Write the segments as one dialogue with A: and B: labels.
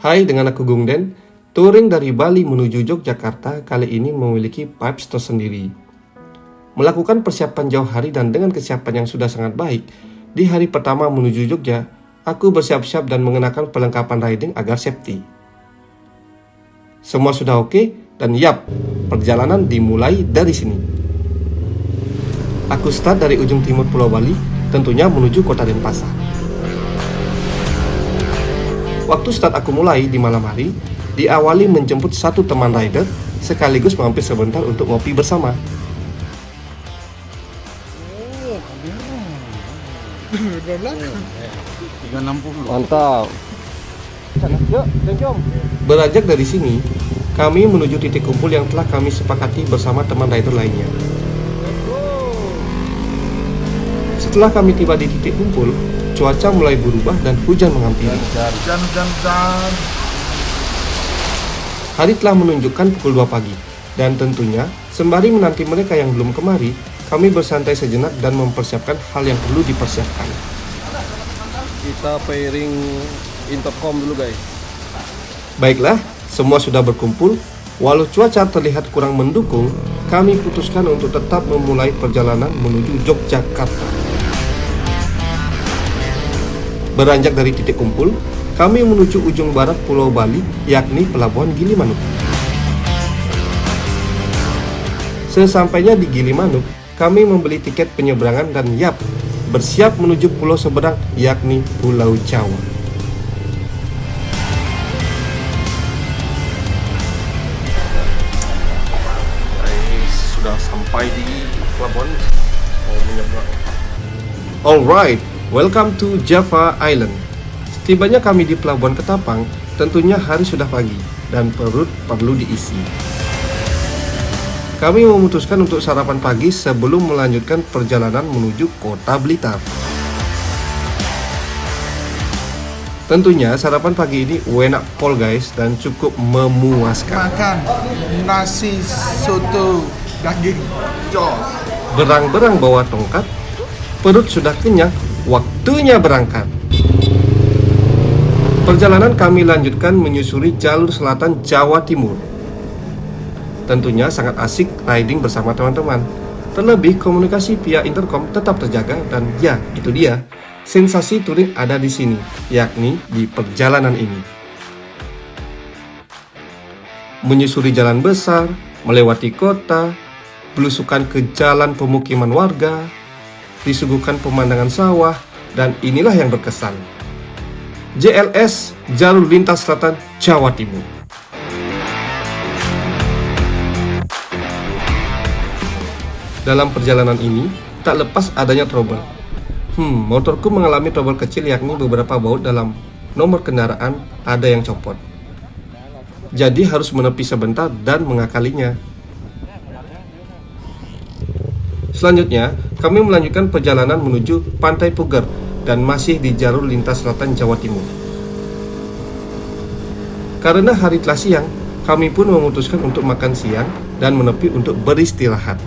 A: Hai, dengan aku Gungden. Touring dari Bali menuju Yogyakarta kali ini memiliki vibes tersendiri. Melakukan persiapan jauh hari dan dengan kesiapan yang sudah sangat baik, di hari pertama menuju Jogja, aku bersiap-siap dan mengenakan perlengkapan riding agar safety. Semua sudah oke, dan yap, perjalanan dimulai dari sini. Aku start dari ujung timur Pulau Bali, tentunya menuju kota Denpasar. Waktu start aku mulai di malam hari, diawali menjemput satu teman rider, sekaligus mampir sebentar untuk ngopi bersama. Mantap. Yuk, jom. Beranjak dari sini, kami menuju titik kumpul yang telah kami sepakati bersama teman rider lainnya. Setelah kami tiba di titik kumpul, cuaca mulai berubah dan hujan menghampiri. Hari telah menunjukkan pukul 2 pagi, dan tentunya sembari menanti mereka yang belum kemari, kami bersantai sejenak dan mempersiapkan hal yang perlu dipersiapkan. Kita pairing intercom dulu guys. Baiklah, semua sudah berkumpul. Walau cuaca terlihat kurang mendukung, kami putuskan untuk tetap memulai perjalanan menuju Yogyakarta. Beranjak dari titik kumpul, kami menuju ujung barat Pulau Bali, yakni Pelabuhan Gilimanuk. Sesampainya di Gilimanuk, kami membeli tiket penyeberangan dan yap, bersiap menuju pulau seberang, yakni Pulau Jawa. Sudah sampai di pelabuhan, mau menyeberang. Alright, welcome to Java Island. Setibanya kami di Pelabuhan Ketapang, tentunya hari sudah pagi dan perut perlu diisi. Kami memutuskan untuk sarapan pagi sebelum melanjutkan perjalanan menuju Kota Blitar. Tentunya sarapan pagi ini enak pol guys dan cukup memuaskan.
B: Makan nasi soto daging jos.
A: Berang-berang bawa tongkat, perut sudah kenyang, waktunya berangkat. Perjalanan kami lanjutkan menyusuri jalur selatan Jawa Timur. Tentunya sangat asik riding bersama teman-teman. Terlebih komunikasi via intercom tetap terjaga dan ya, itu dia. Sensasi touring ada di sini, yakni di perjalanan ini. Menyusuri jalan besar, melewati kota, belusukan ke jalan pemukiman warga, disuguhkan pemandangan sawah, dan inilah yang berkesan. JLS, Jalur Lintas Selatan Jawa Timur. Dalam perjalanan ini, tak lepas adanya trouble. Motorku mengalami trouble kecil, yakni beberapa baut dalam nomor kendaraan ada yang copot. Jadi harus menepi sebentar dan mengakalinya. Selanjutnya, kami melanjutkan perjalanan menuju Pantai Puger dan masih di jalur lintas selatan Jawa Timur. Karena hari telah siang, kami pun memutuskan untuk makan siang dan menepi untuk beristirahat.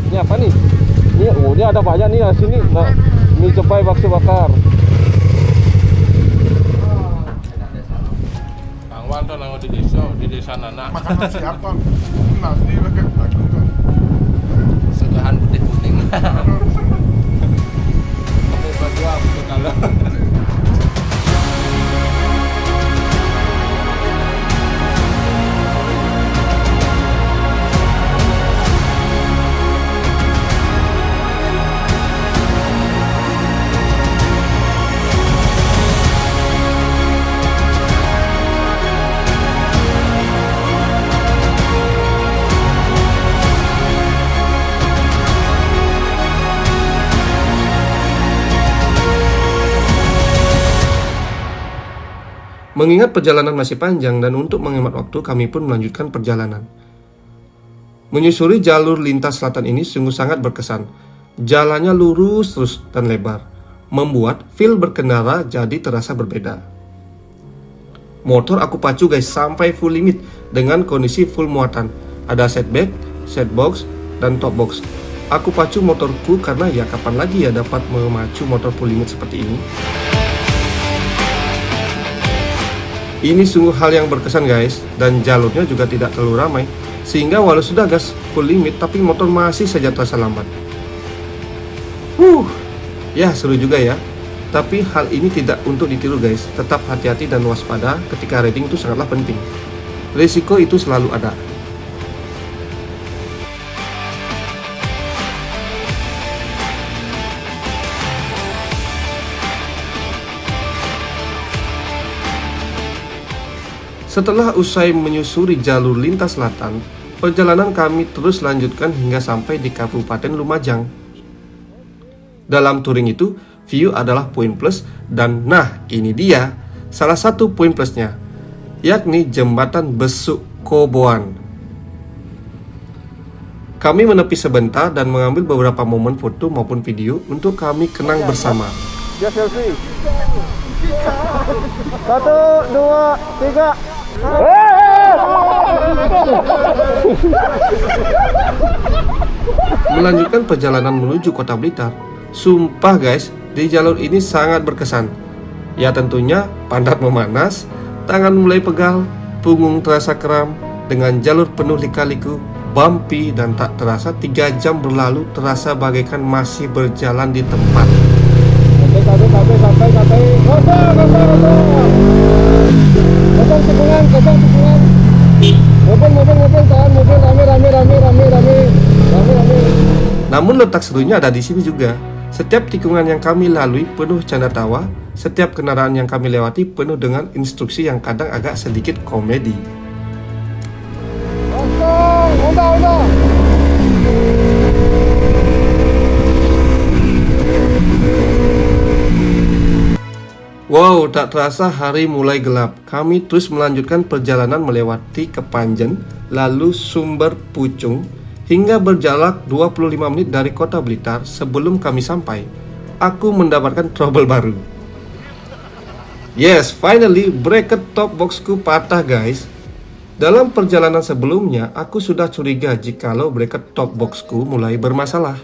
A: Ini apa nih? Ini ada banyak nih sini. Nah, mie cepai bakso bakar.
C: Angwan tuh nang di desa Nana.
B: Makan nasi apa? Nasi pakai daging.
C: Segahan putih-putih. Pakai baju apa kalau?
A: Mengingat perjalanan masih panjang dan untuk menghemat waktu, kami pun melanjutkan perjalanan. Menyusuri jalur lintas selatan ini sungguh sangat berkesan. Jalannya lurus terus dan lebar, membuat feel berkendara jadi terasa berbeda. Motor aku pacu guys sampai full limit dengan kondisi full muatan. Ada setback, setbox, dan top box. Aku pacu motorku karena ya kapan lagi ya dapat memacu motor full limit seperti ini. Ini sungguh hal yang berkesan guys, dan jalurnya juga tidak terlalu ramai, sehingga walau sudah gas full limit tapi motor masih saja terasa lambat. Ya seru juga ya. Tapi hal ini tidak untuk ditiru guys. Tetap hati-hati dan waspada ketika riding itu sangatlah penting. Risiko itu selalu ada. Setelah usai menyusuri jalur lintas selatan, perjalanan kami terus lanjutkan hingga sampai di Kabupaten Lumajang. Dalam touring itu, view adalah poin plus, dan nah ini dia salah satu poin plusnya, yakni Jembatan Besuk Koboan. Kami menepi sebentar dan mengambil beberapa momen foto maupun video untuk kami kenang bersama.
D: Ya selfie. 1, 2, 3.
A: Melanjutkan perjalanan menuju kota Blitar. Sumpah guys, di jalur ini sangat berkesan. Ya tentunya pantat memanas, tangan mulai pegal, punggung terasa kram. Dengan jalur penuh lika-liku, bumpy, dan tak terasa 3 jam berlalu terasa bagaikan masih berjalan di tempat.
D: Sampai. Kosong tikungan. Mobil, tahan mobil, rame.
A: Namun letak serunya ada di sini juga. Setiap tikungan yang kami lalui penuh canda tawa. Setiap kendaraan yang kami lewati penuh dengan instruksi yang kadang agak sedikit komedi.
D: Udah.
A: Wow, tak terasa hari mulai gelap. Kami terus melanjutkan perjalanan melewati Kepanjen, lalu Sumber Pucung, hingga berjarak 25 menit dari kota Blitar. Sebelum kami sampai, aku mendapatkan trouble baru. Yes, finally bracket top boxku patah guys. Dalam perjalanan sebelumnya, aku sudah curiga jikalau bracket top boxku mulai bermasalah.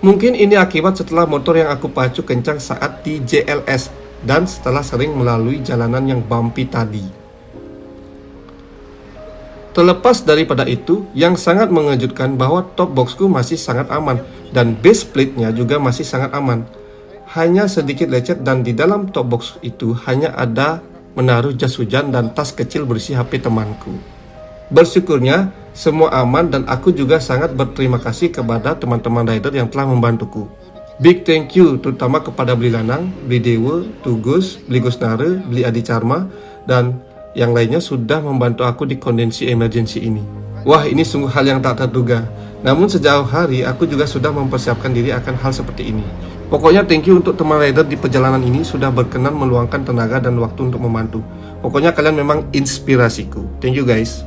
A: Mungkin ini akibat setelah motor yang aku pacu kencang saat di JLS dan setelah sering melalui jalanan yang bumpy tadi. Terlepas daripada itu, yang sangat mengejutkan bahwa top boxku masih sangat aman dan base plate-nya juga masih sangat aman. Hanya sedikit lecet dan di dalam top box itu hanya ada menaruh jas hujan dan tas kecil berisi HP temanku. Bersyukurnya semua aman dan aku juga sangat berterima kasih kepada teman-teman rider yang telah membantuku. Big thank you terutama kepada Bli Lanang, Bli Dewa, Tugus, Bli Gusnare, Bli Adi Charma, dan yang lainnya sudah membantu aku di kondisi emergency ini. Wah, ini sungguh hal yang tak terduga. Namun sejauh hari aku juga sudah mempersiapkan diri akan hal seperti ini. Pokoknya thank you untuk teman rider di perjalanan ini sudah berkenan meluangkan tenaga dan waktu untuk membantu. Pokoknya kalian memang inspirasiku. Thank you guys.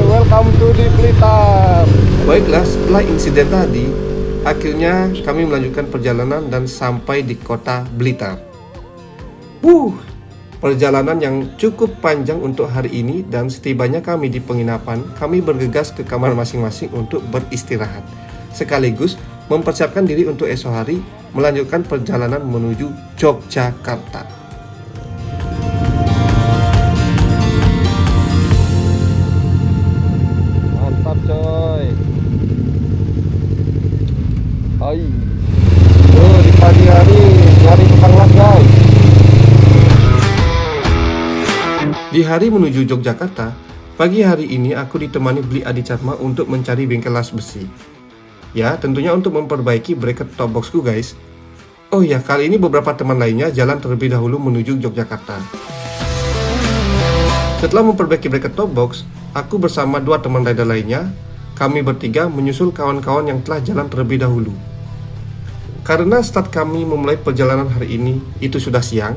D: Welcome to the Blitar.
A: Baiklah, setelah insiden tadi, akhirnya kami melanjutkan perjalanan dan sampai di kota Blitar. Perjalanan yang cukup panjang untuk hari ini, dan setibanya kami di penginapan, kami bergegas ke kamar masing-masing untuk beristirahat, sekaligus mempersiapkan diri untuk esok hari melanjutkan perjalanan menuju Yogyakarta.
D: Mantap coy. Hai. Di pagi hari nyari tukang las guys.
A: Di hari menuju Yogyakarta, pagi hari ini aku ditemani Bli Adi Charma untuk mencari bengkel las besi. Ya, tentunya untuk memperbaiki bracket top boxku guys. Oh ya, kali ini beberapa teman lainnya jalan terlebih dahulu menuju Yogyakarta. Setelah memperbaiki bracket top box, aku bersama 2 teman rider lainnya, kami bertiga menyusul kawan-kawan yang telah jalan terlebih dahulu. Karena start kami memulai perjalanan hari ini itu sudah siang,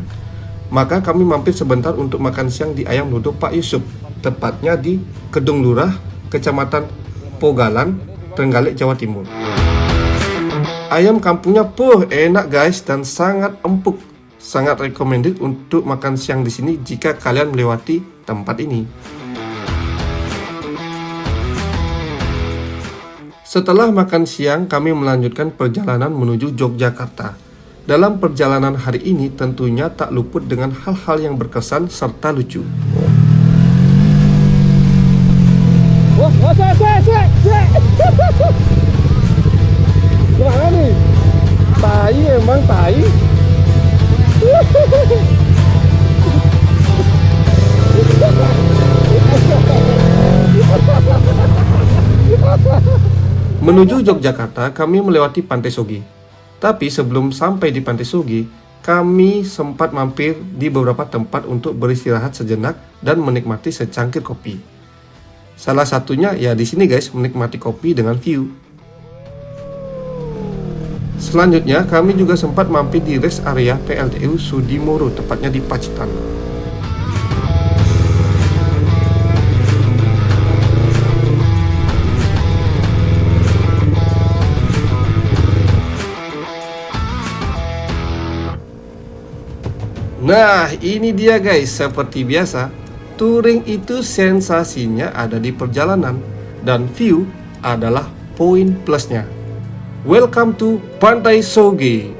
A: maka kami mampir sebentar untuk makan siang di Ayam Duduk Pak Yusuf, tepatnya di Kedung Lurah, Kecamatan Pogalan, Trenggalek, Jawa Timur. Ayam kampungnya enak guys dan sangat empuk. Sangat recommended untuk makan siang di sini jika kalian melewati tempat ini. Setelah makan siang, kami melanjutkan perjalanan menuju Yogyakarta. Dalam perjalanan hari ini tentunya tak luput dengan hal-hal yang berkesan serta lucu.
D: Gimana nih? Tai emang tai.
A: Menuju Yogyakarta, kami melewati Pantai Sogi. Tapi sebelum sampai di Pantai Sogi, kami sempat mampir di beberapa tempat untuk beristirahat sejenak dan menikmati secangkir kopi. Salah satunya ya di sini guys, menikmati kopi dengan view. Selanjutnya, kami juga sempat mampir di rest area PLTU Sudimoro, tepatnya di Pacitan. Nah, ini dia guys, seperti biasa, touring itu sensasinya ada di perjalanan dan view adalah poin plusnya. Welcome to Pantai Sogi.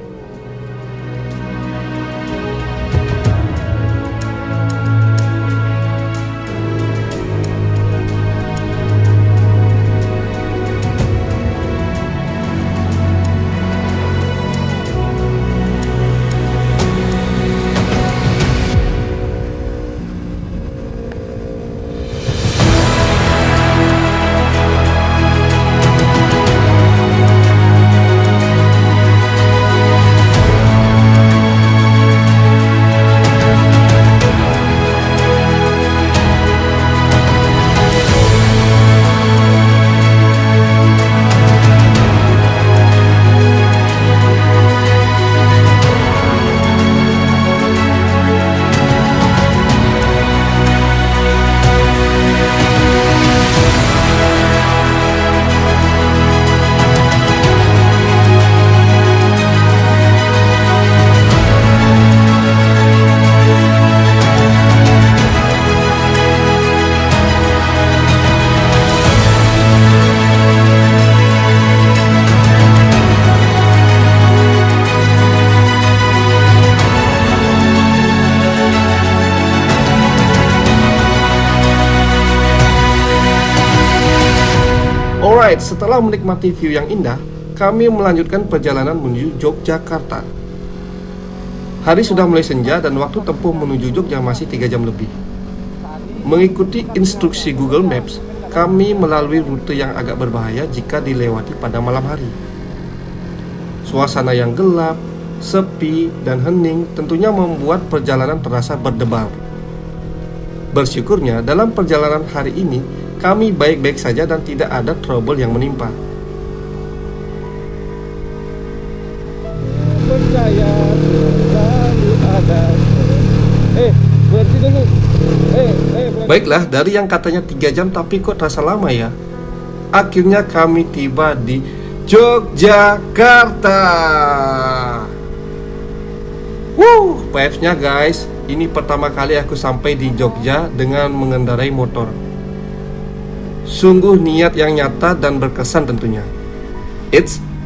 A: Alright, setelah menikmati view yang indah, kami melanjutkan perjalanan menuju Yogyakarta. Hari sudah mulai senja dan waktu tempuh menuju Jogja masih 3 jam lebih. Mengikuti instruksi Google Maps, kami melalui rute yang agak berbahaya jika dilewati pada malam hari. Suasana yang gelap, sepi, dan hening tentunya membuat perjalanan terasa berdebar. Bersyukurnya dalam perjalanan hari ini kami baik-baik saja dan tidak ada trouble yang menimpa.
D: Percaya selalu ada. Berhenti dulu. Berhenti.
A: Baiklah, dari yang katanya 3 jam tapi kok terasa lama ya. Akhirnya kami tiba di Yogyakarta. Vibes-nya guys, ini pertama kali aku sampai di Jogja dengan mengendarai motor. Sungguh niat yang nyata dan berkesan tentunya.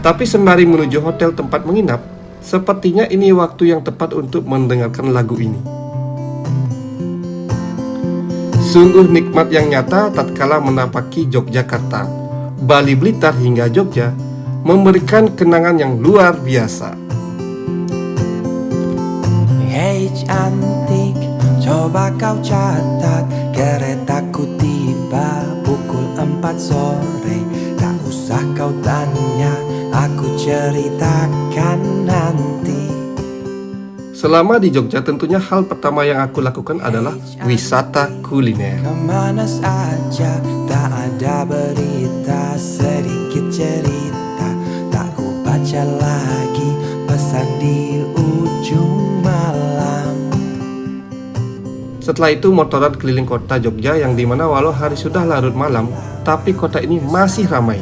A: Tapi sembari menuju hotel tempat menginap, sepertinya ini waktu yang tepat untuk mendengarkan lagu ini. Sungguh nikmat yang nyata tatkala menapaki Yogyakarta, Bali Blitar hingga Jogja, memberikan kenangan yang luar biasa.
E: Hey cantik, coba kau catat, keretaku tiba pukul 4 sore. Tak usah kau tanya, aku ceritakan nanti.
A: Selama di Jogja tentunya hal pertama yang aku lakukan adalah wisata kuliner.
E: Kemana saja, tak ada berita, sedikit cerita. Tak ku baca lagi pesan di ujung malam.
A: Setelah itu motoran keliling kota Jogja yang dimana walau hari sudah larut malam, tapi kota ini masih ramai.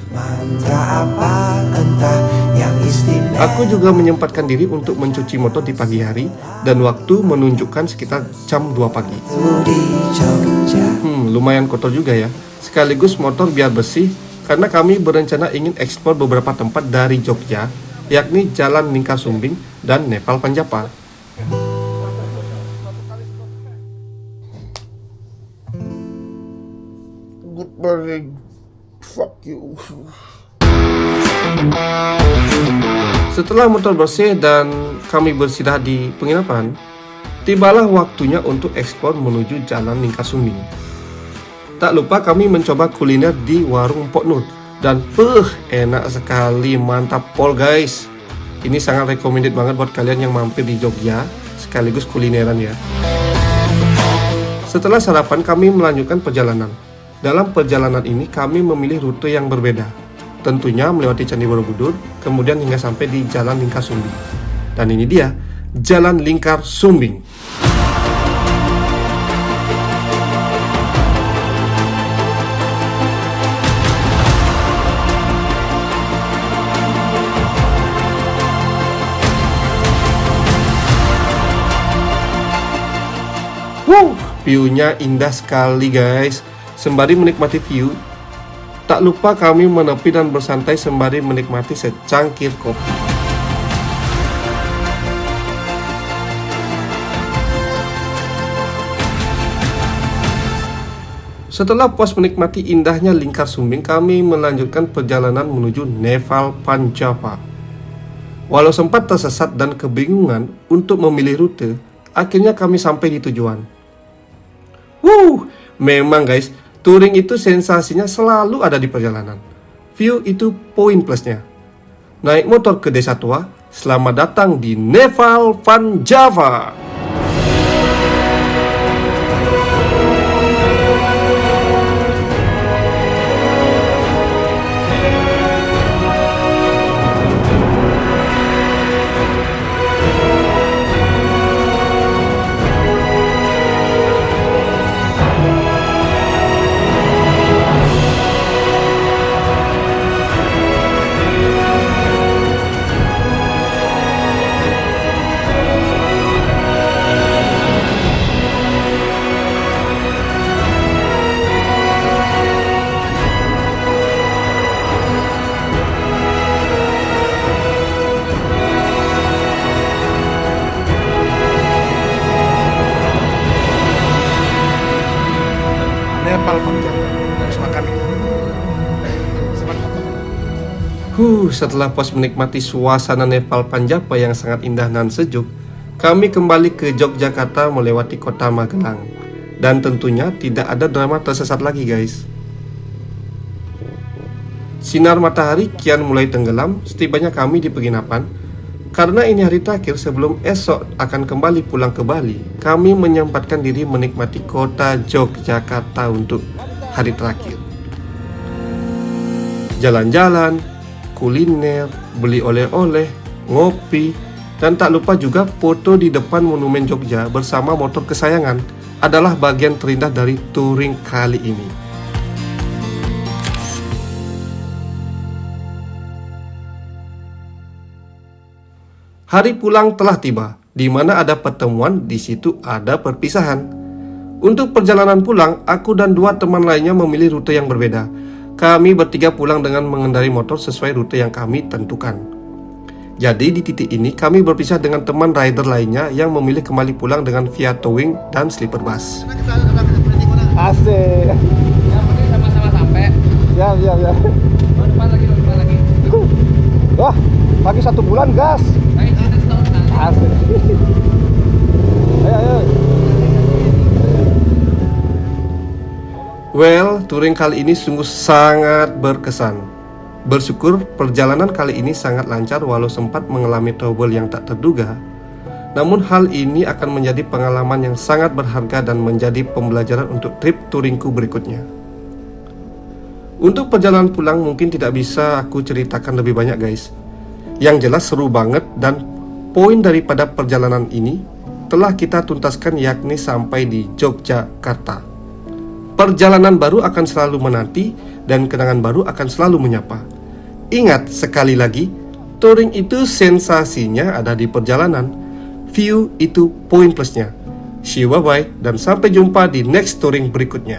E: Mantra apa entah yang istimewa.
A: Aku juga menyempatkan diri untuk mencuci motor di pagi hari dan waktu menunjukkan sekitar jam 2 pagi.
E: Di Jogja.
A: Lumayan kotor juga ya. Sekaligus motor biar bersih karena kami berencana ingin eksplor beberapa tempat dari Jogja, yakni Jalan Lingkar Sumbing dan Nepal Panjapa.
B: Good morning. Fuck you.
A: Setelah motor bersih dan kami beristirahat di penginapan, tibalah waktunya untuk eksplor menuju Jalan Lingkar Sumbing. Tak lupa kami mencoba kuliner di warung Pok Nur dan enak sekali, mantap pol guys. Ini sangat recommended banget buat kalian yang mampir di Jogja sekaligus kulineran ya. Setelah sarapan kami melanjutkan perjalanan. Dalam perjalanan ini kami memilih rute yang berbeda. Tentunya melewati Candi Borobudur, kemudian hingga sampai di Jalan Lingkar Sumbing. Dan ini dia, Jalan Lingkar Sumbing. View-nya indah sekali guys. Sembari menikmati view, tak lupa kami menepi dan bersantai sembari menikmati secangkir kopi. Setelah puas menikmati indahnya Lingkar Sumbing, kami melanjutkan perjalanan menuju Nepal Panjapa. Walau sempat tersesat dan kebingungan untuk memilih rute, akhirnya kami sampai di tujuan. Memang guys, touring itu sensasinya selalu ada di perjalanan. View itu poin plusnya. Naik motor ke desa tua, selamat datang di Nepal Panjapa.
B: Nepal Panjapa. Harus makan nih.
A: Setelah puas menikmati suasana Nepal Panjapa yang sangat indah dan sejuk, kami kembali ke Yogyakarta melewati kota Magelang. Dan tentunya tidak ada drama tersesat lagi guys. Sinar matahari kian mulai tenggelam setibanya kami di penginapan. Karena ini hari terakhir sebelum esok akan kembali pulang ke Bali, kami menyempatkan diri menikmati kota Yogyakarta untuk hari terakhir. Jalan-jalan, kuliner, beli oleh-oleh, ngopi, dan tak lupa juga foto di depan Monumen Jogja bersama motor kesayangan adalah bagian terindah dari touring kali ini. Hari pulang telah tiba, di mana ada pertemuan, di situ ada perpisahan. Untuk perjalanan pulang, aku dan dua teman lainnya memilih rute yang berbeda. Kami bertiga pulang dengan mengendarai motor sesuai rute yang kami tentukan. Jadi di titik ini kami berpisah dengan teman rider lainnya yang memilih kembali pulang dengan via towing dan sleeper bus.
D: Asik.
C: Yang penting sama-sama sampai.
D: Ya.
C: Depan lagi.
D: Wah, lagi 1 bulan gas.
C: Baik, kita setahun sekali.
D: Asik. Ayo.
A: Well, touring kali ini sungguh sangat berkesan. Bersyukur perjalanan kali ini sangat lancar walau sempat mengalami trouble yang tak terduga. Namun hal ini akan menjadi pengalaman yang sangat berharga dan menjadi pembelajaran untuk trip touringku berikutnya. Untuk perjalanan pulang mungkin tidak bisa aku ceritakan lebih banyak guys. Yang jelas seru banget dan poin daripada perjalanan ini telah kita tuntaskan yakni sampai di Yogyakarta. Perjalanan baru akan selalu menanti dan kenangan baru akan selalu menyapa. Ingat sekali lagi, touring itu sensasinya ada di perjalanan, view itu poin plusnya. See you, bye-bye, dan sampai jumpa di next touring berikutnya.